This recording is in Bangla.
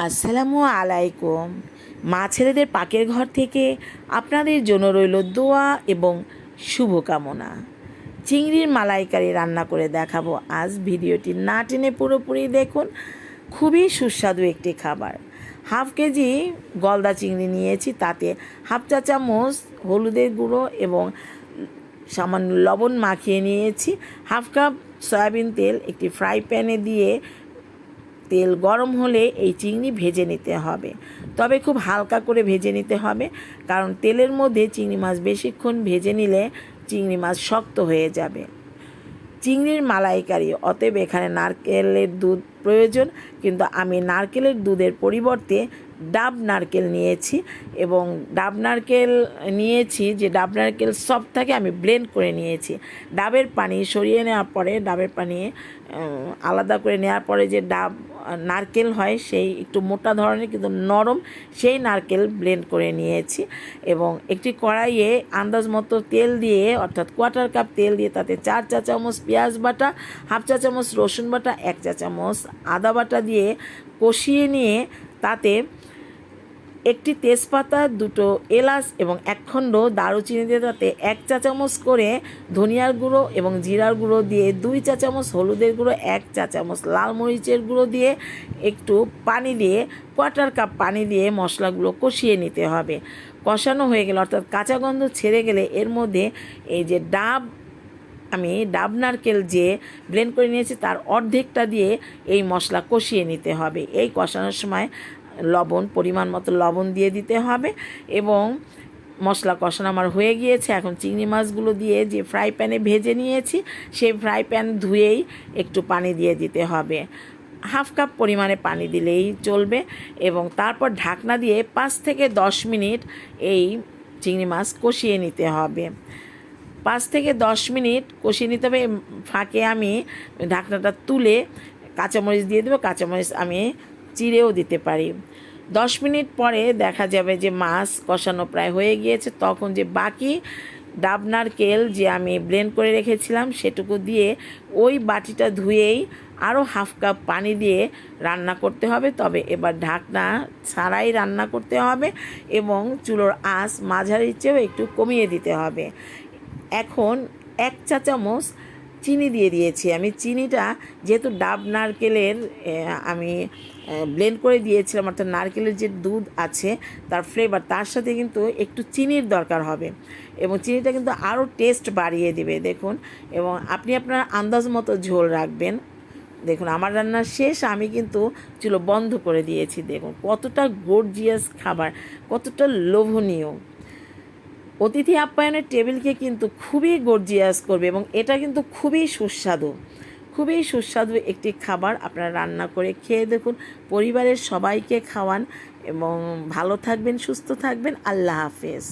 আসসালামু আলাইকুম। মা ছেলেদের পাকের ঘর থেকে আপনাদের জন্য রইল দোয়া এবং শুভকামনা। চিংড়ির মালাইকারি রান্না করে দেখাবো আজ। ভিডিওটি না টেনে পুরোপুরি দেখুন। খুবই সুস্বাদু একটি খাবার। হাফ কেজি গলদা চিংড়ি নিয়েছি, তাতে হাফ চা চামচ হলুদের গুঁড়ো এবং সামান্য লবণ মাখিয়ে নিয়েছি। হাফ কাপ সয়াবিন তেল একটি ফ্রাই প্যানে দিয়ে তেল গরম হলে এই চিংড়ি ভেজে নিতে হবে, তবে খুব হালকা করে ভেজে নিতে হবে, কারণ তেলের মধ্যে চিংড়ি মাছ বেশিক্ষণ ভেজে নিলে চিংড়ি মাছ শক্ত হয়ে যাবে। চিংড়ির মালাইকারি, অতএব এখানে নারকেলের দুধ প্রয়োজন, কিন্তু আমি নারকেলের দুধের পরিবর্তে ডাব নারকেল নিয়েছি। এবং ডাব নারকেল নিয়েছি, যে ডাব নারকেল সফট থাকে, আমি ব্লেন্ড করে নিয়েছি। ডাবের পানি সরিয়ে নেওয়ার পরে, ডাবের পানি আলাদা করে নেওয়ার পরে যে ডাব নারকেল হয়, সেই একটু মোটা ধরনের কিন্তু নরম, সেই নারকেল ব্লেন্ড করে নিয়েছি। এবং একটি কড়াইয়ে আন্দাজ মতো তেল দিয়ে, অর্থাৎ কোয়ার্টার কাপ তেল দিয়ে, তাতে 4 চা চামচ পেঁয়াজ বাটা, হাফ চা চামচ রসুন বাটা, 1 চা চামচ আদা বাটা দিয়ে কষিয়ে নিয়ে তাতে একটি তেজপাতা, 2টো এলাচ এবং 1 খণ্ড দারুচিনি দিয়ে, তাতে 1 চা চামচ করে ধনিয়ার গুঁড়ো এবং জিরার গুঁড়ো দিয়ে, 2 চা চামচ হলুদের গুঁড়ো, 1 চা চামচ লাল মরিচের গুঁড়ো দিয়ে, একটু পানি দিয়ে, কোয়ার্টার কাপ পানি দিয়ে মশলাগুলো কষিয়ে নিতে হবে। কষানো হয়ে গেলে, অর্থাৎ কাঁচা গন্ধ ছেড়ে গেলে, এর মধ্যে এই যে আমি ডাব নারকেল যে ব্লেন্ড করে নিয়েছি তার অর্ধেকটা দিয়ে এই মশলা কষিয়ে নিতে হবে। এই কষানোর সময় পরিমাণ মতো লবণ দিয়ে দিতে হবে। এবং মশলা কষানো আমার হয়ে গিয়েছে। এখন চিংড়ি মাছগুলো দিয়ে, যে ফ্রাই প্যানে ভেজে নিয়েছি, সেই ফ্রাই প্যান ধুয়েই একটু পানি দিয়ে দিতে হবে। হাফ কাপ পরিমাণে পানি দিলেই চলবে। এবং তারপর ঢাকনা দিয়ে 5 থেকে 10 মিনিট এই চিংড়ি মাছ কষিয়ে নিতে হবে। 5 থেকে 10 মিনিট কষিয়ে নিতে হবে। ফাঁকে আমি ঢাকনাটা তুলে কাঁচামরিচ দিয়ে দেবো। কাঁচামরিচ আমি চিড়েও দিতে পারি। 10 মিনিট পরে দেখা যাবে যে মাছ কষানো প্রায় হয়ে গিয়েছে। তখন যে বাকি ডাব নারকেল যে আমি ব্লেন্ড করে রেখেছিলাম, সেটুকু দিয়ে ওই বাটিটা ধুয়েই আরও হাফ কাপ পানি দিয়ে রান্না করতে হবে। তবে এবার ঢাকনা ছাড়াই রান্না করতে হবে এবং চুলোর আঁচ মাঝারির চেয়েও একটু কমিয়ে দিতে হবে। এখন 1 চা চামচ চিনি দিয়ে দিয়েছি। আমি চিনিটা, যেহেতু ডাব নারকেলের আমি ব্লেন্ড করে দিয়েছিলাম, অর্থাৎ নারকেলের যে দুধ আছে তার ফ্লেভার, তার সাথে কিন্তু একটু চিনির দরকার হবে, এবং চিনিটা কিন্তু আরও টেস্ট বাড়িয়ে দেবে। দেখুন, এবং আপনি আপনার আন্দাজ মতো ঝোল রাখবেন। দেখুন, আমার রান্না শেষ, আমি কিন্তু চুলো বন্ধ করে দিয়েছি। দেখুন কতটা গর্জিয়াস খাবার, কতটা লোভনীয়। অতিথি আপ্যায়নের টেবিলকে কিন্তু খুবই গর্জিয়াস করবে, এবং এটা কিন্তু খুবই সুস্বাদু, খুবই সুস্বাদু একটি খাবার। আপনারা রান্না করে খেয়ে দেখুন, পরিবারের সবাইকে খাওয়ান, এবং ভালো থাকবেন, সুস্থ থাকবেন। আল্লাহ হাফেজ।